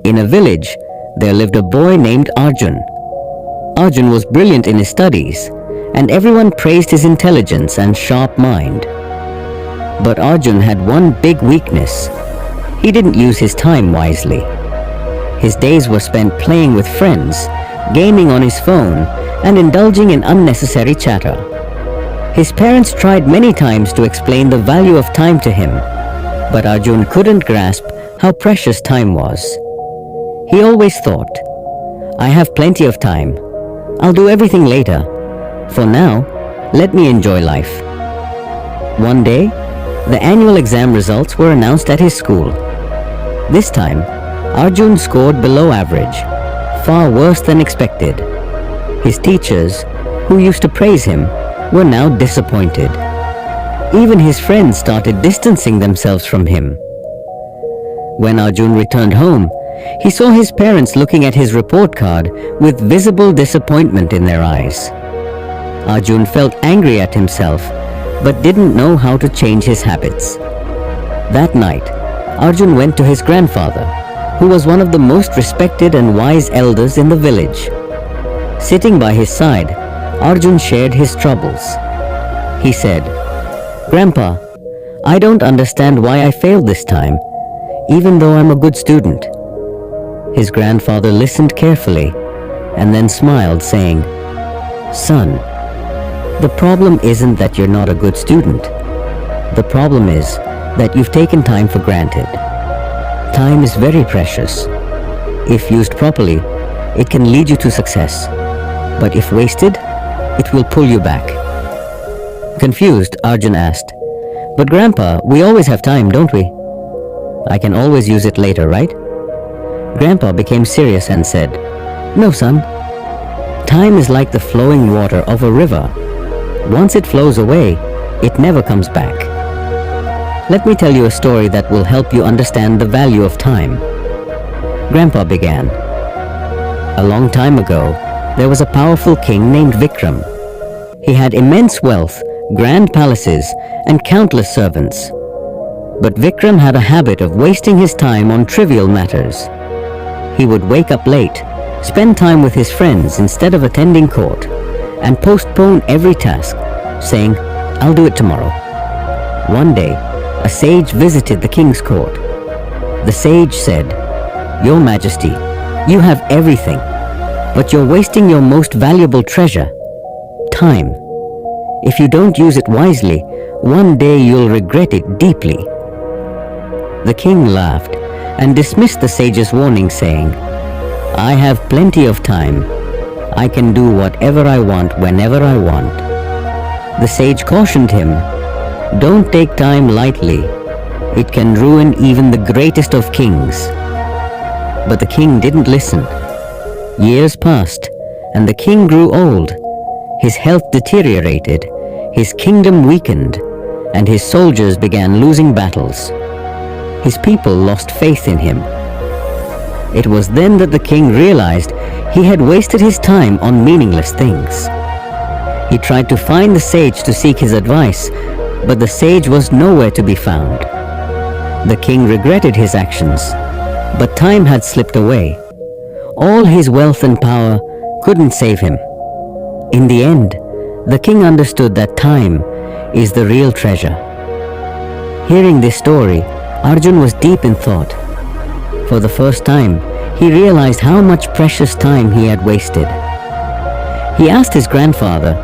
In a village, there lived a boy named Arjun. Arjun was brilliant in his studies, and everyone praised his intelligence and sharp mind. But Arjun had one big weakness. He didn't use his time wisely. His days were spent playing with friends, gaming on his phone, and indulging in unnecessary chatter. His parents tried many times to explain the value of time to him, but Arjun couldn't grasp how precious time was. He always thought, "I have plenty of time. I'll do everything later. For now, let me enjoy life." One day, the annual exam results were announced at his school. This time, Arjun scored below average, far worse than expected. His teachers, who used to praise him, were now disappointed. Even his friends started distancing themselves from him. When Arjun returned home, he saw his parents looking at his report card with visible disappointment in their eyes. Arjun felt angry at himself, but didn't know how to change his habits. That night, Arjun went to his grandfather, who was one of the most respected and wise elders in the village. Sitting by his side, Arjun shared his troubles. He said, "Grandpa, I don't understand why I failed this time, even though I'm a good student." His grandfather listened carefully and then smiled, saying, "Son, the problem isn't that you're not a good student. The problem is that you've taken time for granted. Time is very precious. If used properly, it can lead you to success. But if wasted, it will pull you back." Confused, Arjun asked, "But Grandpa, we always have time, don't we? I can always use it later, right?" Grandpa became serious and said, "No, son. Time is like the flowing water of a river. Once it flows away, it never comes back." Let me tell you a story that will help you understand the value of time. Grandpa began. A long time ago, there was a powerful king named Vikram. He had immense wealth, grand palaces, and countless servants. But Vikram had a habit of wasting his time on trivial matters. He would wake up late, spend time with his friends instead of attending court, and postpone every task, saying, "I'll do it tomorrow." One day, a sage visited the king's court. The sage said, "Your Majesty, you have everything, but you're wasting your most valuable treasure, time. If you don't use it wisely, one day you'll regret it deeply." The king laughed and dismissed the sage's warning, saying, "I have plenty of time. I can do whatever I want whenever I want." The sage cautioned him, "Don't take time lightly. It can ruin even the greatest of kings." But the king didn't listen. Years passed, and the king grew old. His health deteriorated, his kingdom weakened, and his soldiers began losing battles. His people lost faith in him. It was then that the king realized he had wasted his time on meaningless things. He tried to find the sage to seek his advice, but the sage was nowhere to be found. The king regretted his actions, but time had slipped away. All his wealth and power couldn't save him. In the end, the king understood that time is the real treasure. Hearing this story, Arjun was deep in thought. For the first time, he realized how much precious time he had wasted. He asked his grandfather,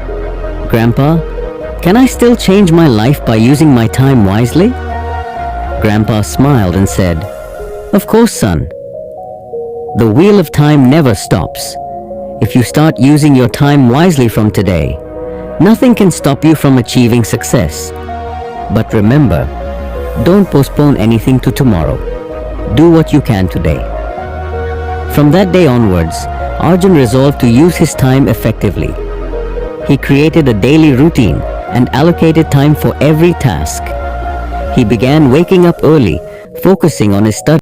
"Grandpa, can I still change my life by using my time wisely?" Grandpa smiled and said, "Of course, son. The wheel of time never stops. If you start using your time wisely from today, nothing can stop you from achieving success. But remember, don't postpone anything to tomorrow. Do what you can today." From that day onwards, Arjun resolved to use his time effectively. He created a daily routine and allocated time for every task. He began waking up early, focusing on his studies.